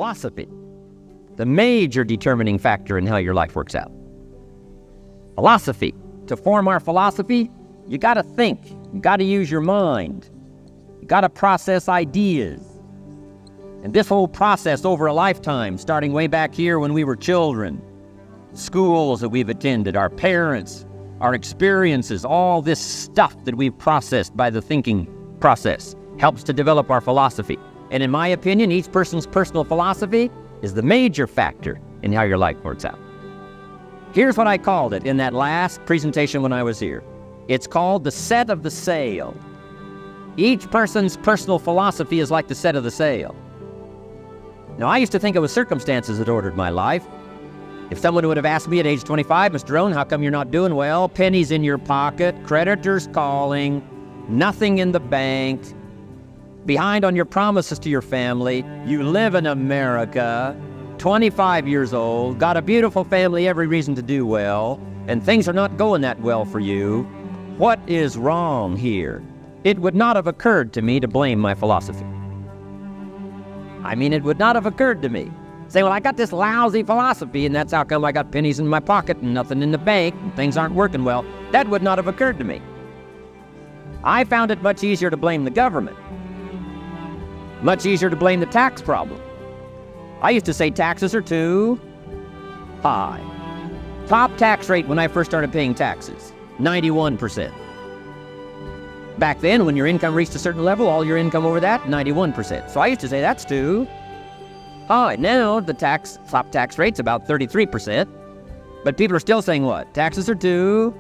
Philosophy, the major determining factor in how your life works out. Philosophy. To form our philosophy, you got to think. You got to use your mind. You got to process ideas. And this whole process over a lifetime, starting way back here when we were children, schools that we've attended, our parents, our experiences, all this stuff that we've processed by the thinking process helps to develop our philosophy. And in my opinion, each person's personal philosophy is the major factor in how your life works out. Here's what I called it in that last presentation when I was here. It's called the set of the sail. Each person's personal philosophy is like the set of the sail. Now, I used to think it was circumstances that ordered my life. If someone would have asked me at age 25, Mr. Rohn, how come you're not doing well? Pennies in your pocket, creditors calling, nothing in the bank, behind on your promises to your family, you live in America, 25 years old, got a beautiful family, every reason to do well, and things are not going that well for you. What is wrong here? It would not have occurred to me to blame my philosophy. It would not have occurred to me. Say, well, I got this lousy philosophy, and that's how come I got pennies in my pocket and nothing in the bank, and things aren't working well. That would not have occurred to me. I found it much easier to blame the government. Much easier to blame the tax problem. I used to say taxes are too high. Top tax rate when I first started paying taxes, 91%. Back then, when your income reached a certain level, all your income over that, 91%. So I used to say that's too high. Now, the top tax rate's about 33%. But people are still saying what? Taxes are too.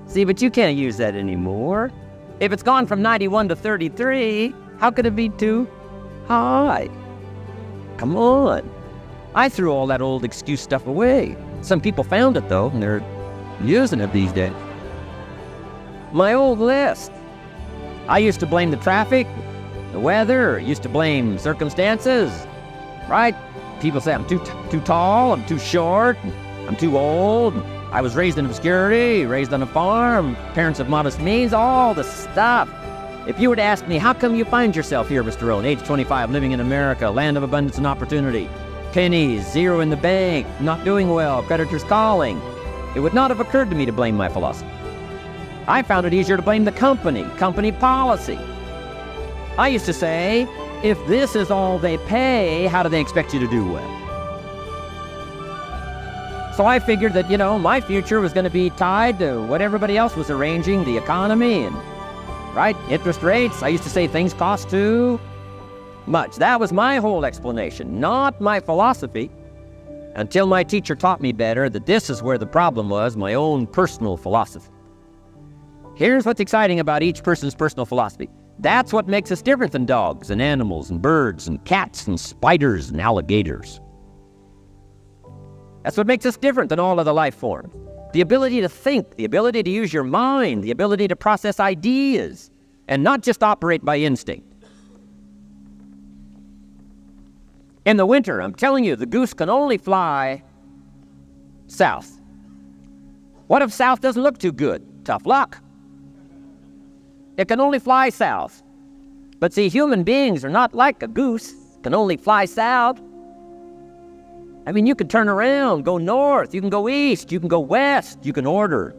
See, but you can't use that anymore. If it's gone from 91 to 33, how could it be too high? Come on. I threw all that old excuse stuff away. Some people found it, though, and they're using it these days. My old list. I used to blame the traffic, the weather, used to blame circumstances, right? People say I'm too tall, I'm too short, I'm too old, I was raised in obscurity, raised on a farm, parents of modest means, all the stuff. If you were to ask me, how come you find yourself here, Mr. Rohn, age 25, living in America, land of abundance and opportunity, pennies, zero in the bank, not doing well, creditors calling, it would not have occurred to me to blame my philosophy. I found it easier to blame the company policy. I used to say, if this is all they pay, how do they expect you to do well? So I figured that, my future was going to be tied to what everybody else was arranging, the economy and, right, interest rates. I used to say things cost too much. That was my whole explanation, not my philosophy, until my teacher taught me better that this is where the problem was, my own personal philosophy. Here's what's exciting about each person's personal philosophy. That's what makes us different than dogs and animals and birds and cats and spiders and alligators. That's what makes us different than all other life forms. The ability to think, the ability to use your mind, the ability to process ideas, and not just operate by instinct. In the winter, I'm telling you, the goose can only fly south. What if south doesn't look too good? Tough luck. It can only fly south. But see, human beings are not like a goose, can only fly south. You can turn around, go north, you can go east, you can go west, you can order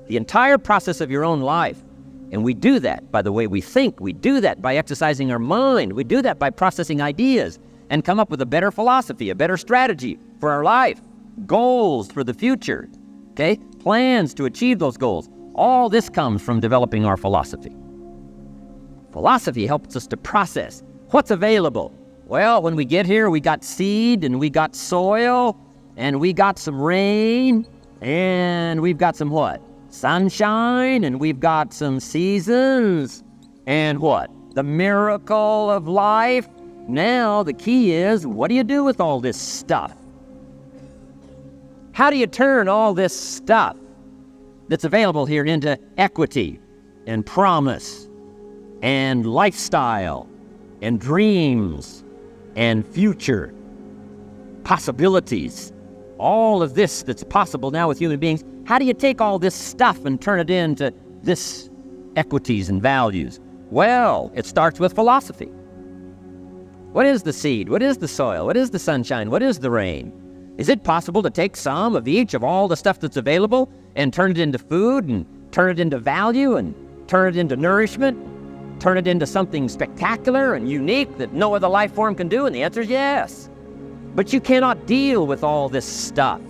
the entire process of your own life. And we do that by the way we think. We do that by exercising our mind. We do that by processing ideas and come up with a better philosophy, a better strategy for our life, goals for the future, okay? Plans to achieve those goals. All this comes from developing our philosophy. Philosophy helps us to process what's available. Well, when we get here, we got seed, and we got soil, and we got some rain, and we've got some what? Sunshine, and we've got some seasons, and what? The miracle of life. Now, the key is, what do you do with all this stuff? How do you turn all this stuff that's available here into equity and promise and lifestyle and dreams and future possibilities? All of this that's possible now with human beings, how do you take all this stuff and turn it into this equities and values? Well, it starts with philosophy. What is the seed? What is the soil? What is the sunshine? What is the rain? Is it possible to take some of each of all the stuff that's available and turn it into food and turn it into value and turn it into nourishment, turn it into something spectacular and unique that no other life form can do? And the answer is yes. But you cannot deal with all this stuff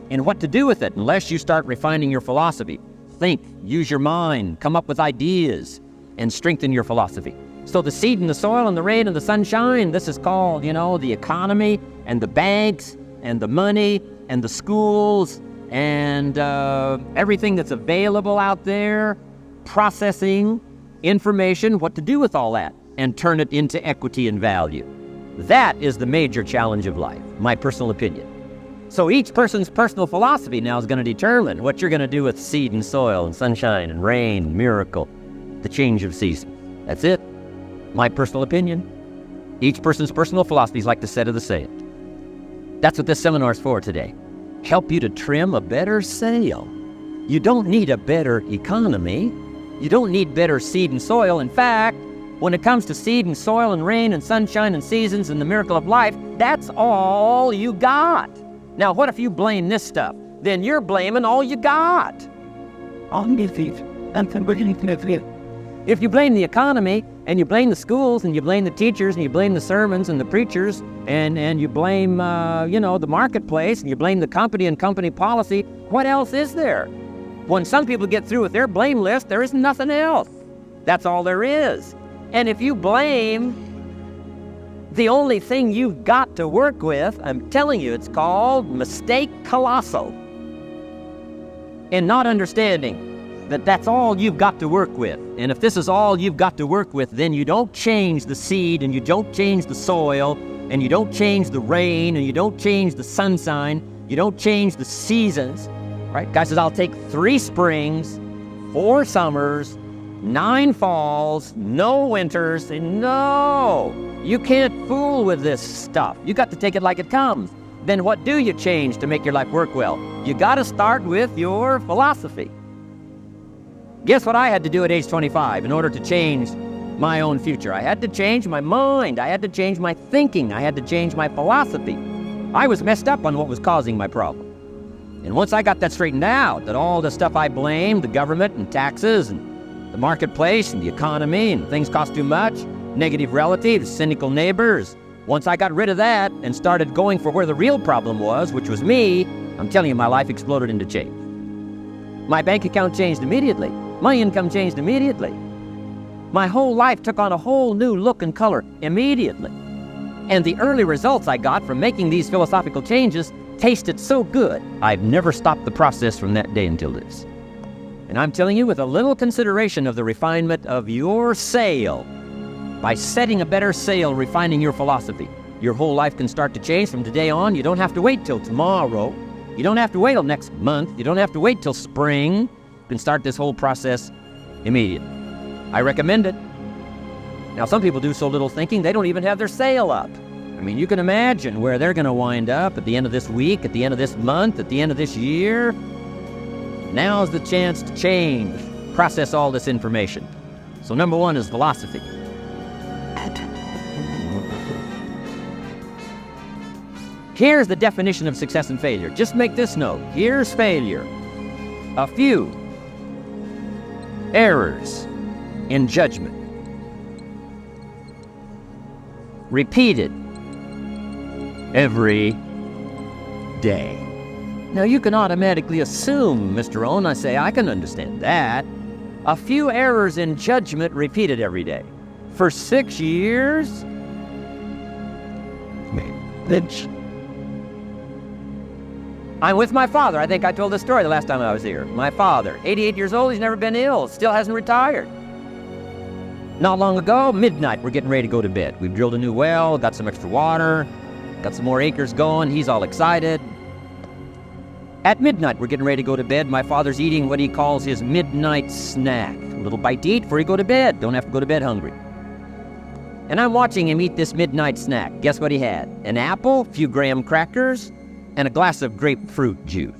and what to do with it unless you start refining your philosophy. Think, use your mind, come up with ideas, and strengthen your philosophy. So the seed and the soil and the rain and the sunshine, this is called, the economy and the banks and the money and the schools and everything that's available out there, processing information, what to do with all that, and turn it into equity and value. That is the major challenge of life, my personal opinion. So each person's personal philosophy now is going to determine what you're going to do with seed and soil and sunshine and rain and miracle, the change of season. That's it. My personal opinion. Each person's personal philosophy is like the set of the sail. That's what this seminar is for today. Help you to trim a better sail. You don't need a better economy. You don't need better seed and soil. In fact, when it comes to seed and soil and rain and sunshine and seasons and the miracle of life, that's all you got. Now, what if you blame this stuff? Then you're blaming all you got. If you blame the economy, and you blame the schools, and you blame the teachers, and you blame the sermons and the preachers, and you blame, the marketplace, and you blame the company and company policy, what else is there? When some people get through with their blame list, there is nothing else. That's all there is. And if you blame the only thing you've got to work with, I'm telling you, it's called mistake colossal. And not understanding that that's all you've got to work with. And if this is all you've got to work with, then you don't change the seed, and you don't change the soil, and you don't change the rain, and you don't change the sunshine, you don't change the seasons, right? God says, I'll take 3 springs, 4 summers, 9 falls, no winters, and no, you can't fool with this stuff. You got to take it like it comes. Then what do you change to make your life work well? You got to start with your philosophy. Guess what I had to do at age 25 in order to change my own future? I had to change my mind. I had to change my thinking. I had to change my philosophy. I was messed up on what was causing my problem. And once I got that straightened out, that all the stuff I blamed, the government and taxes and the marketplace and the economy and things cost too much, negative relatives, cynical neighbors, once I got rid of that and started going for where the real problem was, which was me, I'm telling you, my life exploded into change. My bank account changed immediately. My income changed immediately. My whole life took on a whole new look and color immediately. And the early results I got from making these philosophical changes tasted so good, I've never stopped the process from that day until this. And I'm telling you, with a little consideration of the refinement of your sail, by setting a better sail, refining your philosophy, your whole life can start to change from today on. You don't have to wait till tomorrow. You don't have to wait till next month. You don't have to wait till spring. You can start this whole process immediately. I recommend it. Now, some people do so little thinking, they don't even have their sail up. I mean, you can imagine where they're going to wind up at the end of this week, at the end of this month, at the end of this year. Now's the chance to change, process all this information. So number 1 is philosophy. Here's the definition of success and failure. Just make this note. Here's failure. A few errors in judgment, repeated every day. Now, you can automatically assume, Mr. Rohn, I say, I can understand that. A few errors in judgment repeated every day. For 6 years? I'm with my father. I think I told this story the last time I was here. My father, 88 years old, he's never been ill, still hasn't retired. Not long ago, midnight, we're getting ready to go to bed. We've drilled a new well, got some extra water, got some more acres going. He's all excited. At midnight, we're getting ready to go to bed. My father's eating what he calls his midnight snack. A little bite to eat before he go to bed. Don't have to go to bed hungry. And I'm watching him eat this midnight snack. Guess what he had? An apple, a few graham crackers, and a glass of grapefruit juice.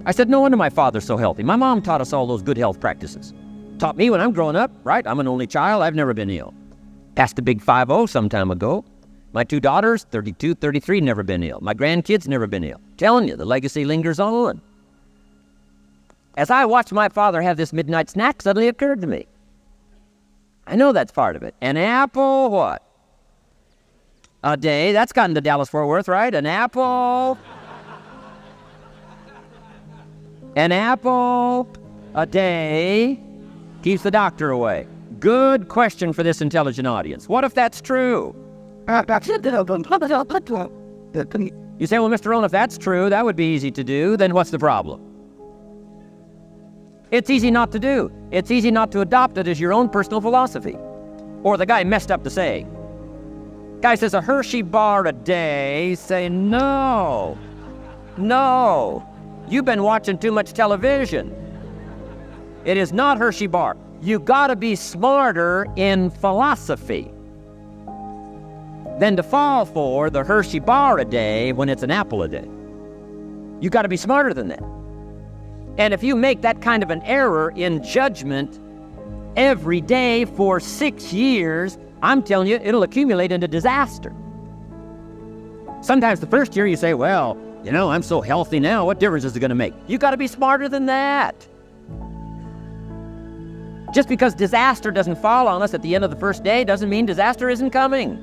I said, no wonder my father's so healthy. My mom taught us all those good health practices. Taught me when I'm growing up, right? I'm an only child. I've never been ill. Passed the big 5-0 some time ago. My 2 daughters, 32, 33, never been ill. My grandkids never been ill. Telling you, the legacy lingers on. As I watched my father have this midnight snack, suddenly occurred to me. I know that's part of it. An apple what? A day. That's gotten to Dallas-Fort Worth, right? An apple. An apple a day keeps the doctor away. Good question for this intelligent audience. What if that's true? You say, well, Mr. Rohn, if that's true, that would be easy to do. Then what's the problem? It's easy not to do. It's easy not to adopt it as your own personal philosophy. Or the guy messed up the saying. Guy says a Hershey bar a day. Say, no. You've been watching too much television. It is not Hershey bar. You gotta be smarter in philosophy than to fall for the Hershey bar a day when it's an apple a day. You gotta be smarter than that. And if you make that kind of an error in judgment every day for 6 years, I'm telling you, it'll accumulate into disaster. Sometimes the first year you say, well, I'm so healthy now, what difference is it gonna make? You gotta be smarter than that. Just because disaster doesn't fall on us at the end of the first day doesn't mean disaster isn't coming.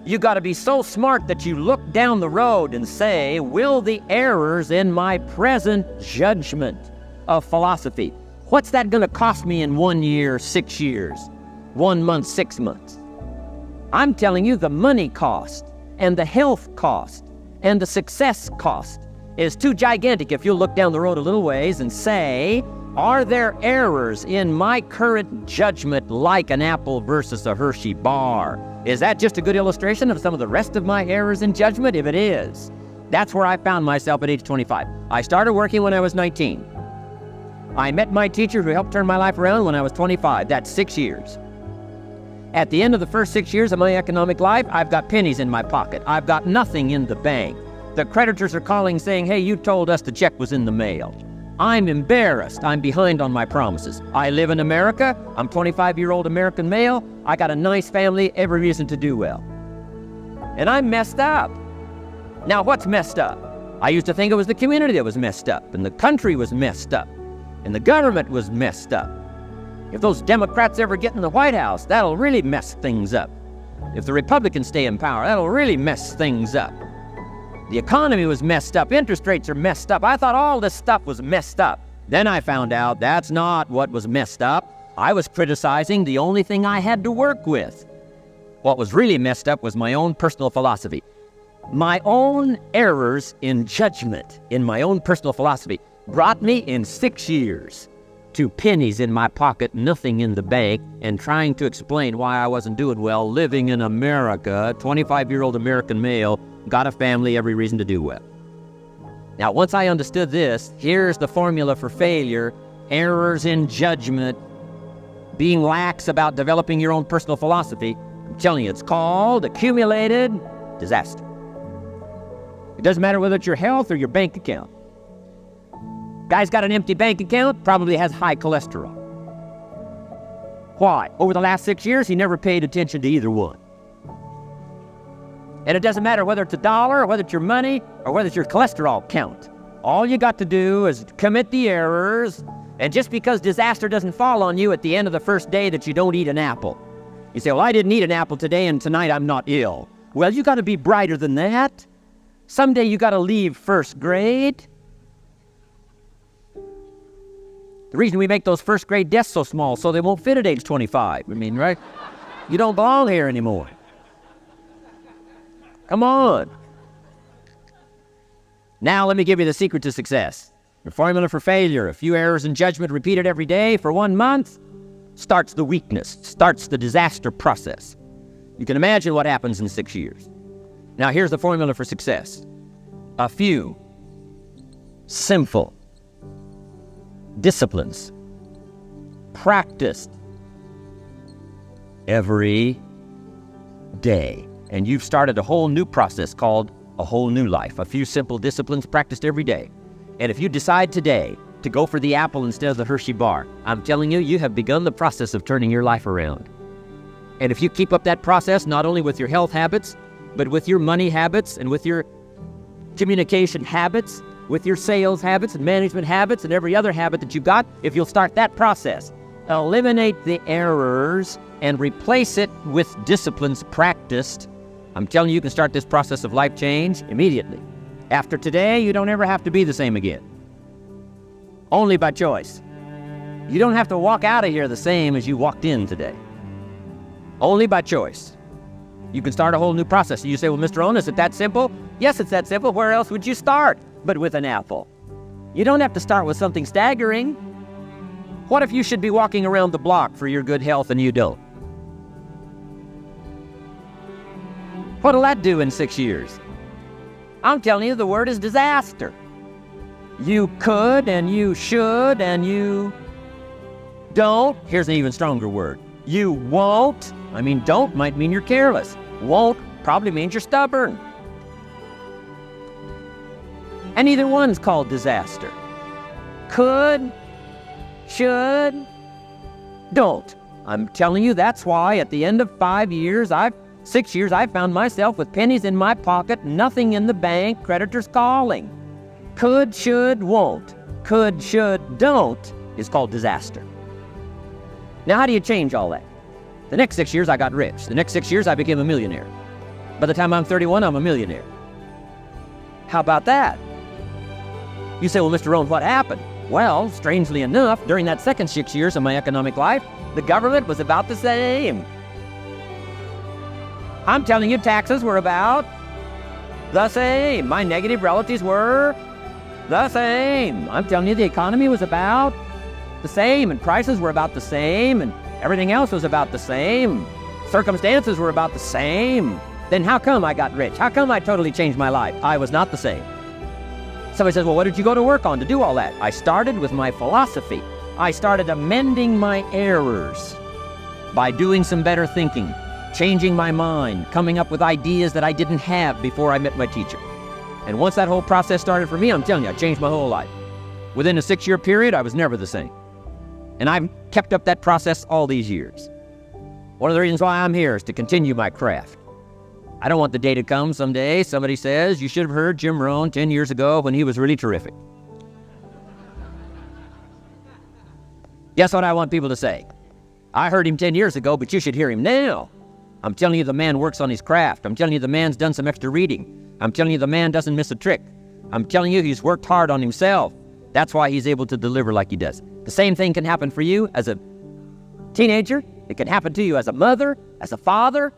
You got to be so smart that you look down the road and say, will the errors in my present judgment of philosophy, what's that going to cost me in 1 year, 6 years, 1 month, 6 months? I'm telling you, the money cost and the health cost and the success cost is too gigantic if you look down the road a little ways and say, are there errors in my current judgment like an apple versus a Hershey bar? Is that just a good illustration of some of the rest of my errors in judgment? If it is, that's where I found myself at age 25. I started working when I was 19. I met my teacher who helped turn my life around when I was 25. That's 6 years. At the end of the first 6 years of my economic life, I've got pennies in my pocket. I've got nothing in the bank. The creditors are calling saying, hey, you told us the check was in the mail. I'm embarrassed. I'm behind on my promises. I live in America. I'm 25-year-old American male. I got a nice family, every reason to do well. And I'm messed up. Now, what's messed up? I used to think it was the community that was messed up, and the country was messed up, and the government was messed up. If those Democrats ever get in the White House, that'll really mess things up. If the Republicans stay in power, that'll really mess things up. The economy was messed up. Interest rates are messed up. I thought all this stuff was messed up. Then I found out that's not what was messed up. I was criticizing the only thing I had to work with. What was really messed up was my own personal philosophy. My own errors in judgment in my own personal philosophy brought me in 6 years to pennies in my pocket, nothing in the bank, and trying to explain why I wasn't doing well living in America, 25-year-old American male, got a family, every reason to do well. Now, once I understood this, here's the formula for failure: errors in judgment, being lax about developing your own personal philosophy. I'm telling you, it's called accumulated disaster. It doesn't matter whether it's your health or your bank account. Guy's got an empty bank account, probably has high cholesterol. Why? Over the last 6 years, he never paid attention to either one. And it doesn't matter whether it's a dollar, or whether it's your money, or whether it's your cholesterol count. All you got to do is commit the errors, and just because disaster doesn't fall on you at the end of the first day that you don't eat an apple. You say, well, I didn't eat an apple today, and tonight I'm not ill. Well, you got to be brighter than that. Someday you got to leave first grade. The reason we make those first grade desks so small so they won't fit at age 25. Right? You don't belong here anymore. Come on. Now let me give you the secret to success. Your formula for failure: a few errors in judgment repeated every day for 1 month starts the weakness, starts the disaster process. You can imagine what happens in 6 years. Now here's the formula for success: a few simple disciplines practiced every day. And you've started a whole new process called a whole new life. A few simple disciplines practiced every day. And if you decide today to go for the apple instead of the Hershey bar, I'm telling you, you have begun the process of turning your life around. And if you keep up that process, not only with your health habits, but with your money habits and with your communication habits, with your sales habits and management habits and every other habit that you've got, if you'll start that process, eliminate the errors and replace it with disciplines practiced, I'm telling you, you can start this process of life change immediately. After today, you don't ever have to be the same again. Only by choice. You don't have to walk out of here the same as you walked in today. Only by choice. You can start a whole new process. You say, well, Mr. Rohn, is it that simple? Yes, it's that simple. Where else would you start but with an apple? You don't have to start with something staggering. What if you should be walking around the block for your good health and you don't? What'll that do in 6 years? I'm telling you, the word is disaster. You could and you should and you don't. Here's an even stronger word. You won't. Don't might mean you're careless. Won't probably means you're stubborn. And either one's called disaster. Could, should, don't. I'm telling you, that's why at the end of 6 years, I found myself with pennies in my pocket, nothing in the bank, creditors calling. Could, should, won't. Could, should, don't is called disaster. Now, how do you change all that? The next 6 years, I got rich. The next 6 years, I became a millionaire. By the time I'm 31, I'm a millionaire. How about that? You say, well, Mr. Rohn, what happened? Well, strangely enough, during that second 6 years of my economic life, the government was about the same. I'm telling you, taxes were about the same. My negative relatives were the same. I'm telling you, the economy was about the same, and prices were about the same, and everything else was about the same. Circumstances were about the same. Then how come I got rich? How come I totally changed my life? I was not the same. Somebody says, well, what did you go to work on to do all that? I started with my philosophy. I started amending my errors by doing some better thinking, changing my mind, coming up with ideas that I didn't have before I met my teacher. And once that whole process started for me, I'm telling you, I changed my whole life. Within a 6-year period, I was never the same. And I've kept up that process all these years. One of the reasons why I'm here is to continue my craft. I don't want the day to come someday somebody says, you should have heard Jim Rohn 10 years ago when he was really terrific. Guess what I want people to say? I heard him 10 years ago, but you should hear him now. I'm telling you, the man works on his craft. I'm telling you, the man's done some extra reading. I'm telling you, the man doesn't miss a trick. I'm telling you, he's worked hard on himself. That's why he's able to deliver like he does. The same thing can happen for you as a teenager. It can happen to you as a mother, as a father,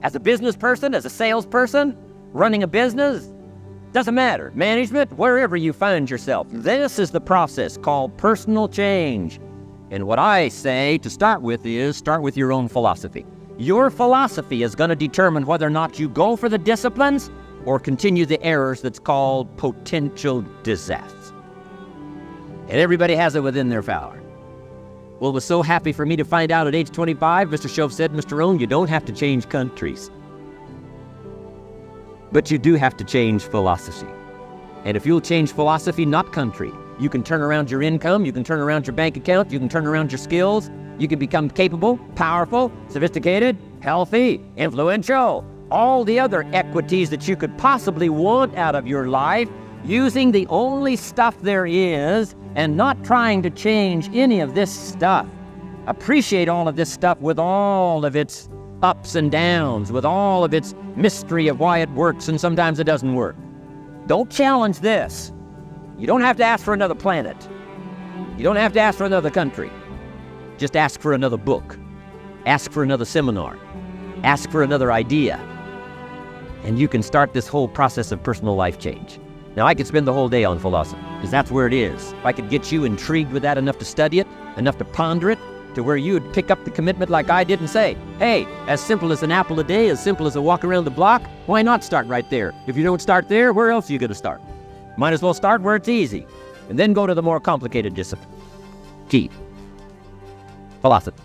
as a business person, as a salesperson, running a business. Doesn't matter. Management, wherever you find yourself. This is the process called personal change. And what I say to start with is start with your own philosophy. Your philosophy is going to determine whether or not you go for the disciplines or continue the errors that's called potential disasters. And everybody has it within their power. Well, it was so happy for me to find out at age 25, Mr. Shove said, Mr. Rohn, you don't have to change countries. But you do have to change philosophy. And if you'll change philosophy, not country, you can turn around your income, you can turn around your bank account, you can turn around your skills, you can become capable, powerful, sophisticated, healthy, influential, all the other equities that you could possibly want out of your life, using the only stuff there is and not trying to change any of this stuff. Appreciate all of this stuff with all of its ups and downs, with all of its mystery of why it works and sometimes it doesn't work. Don't challenge this. You don't have to ask for another planet. You don't have to ask for another country. Just ask for another book. Ask for another seminar. Ask for another idea. And you can start this whole process of personal life change. Now, I could spend the whole day on philosophy, because that's where it is. If I could get you intrigued with that enough to study it, enough to ponder it, to where you would pick up the commitment like I did and say, hey, as simple as an apple a day, as simple as a walk around the block, why not start right there? If you don't start there, where else are you going to start? Might as well start where it's easy, and then go to the more complicated discipline. Key. Philosophy.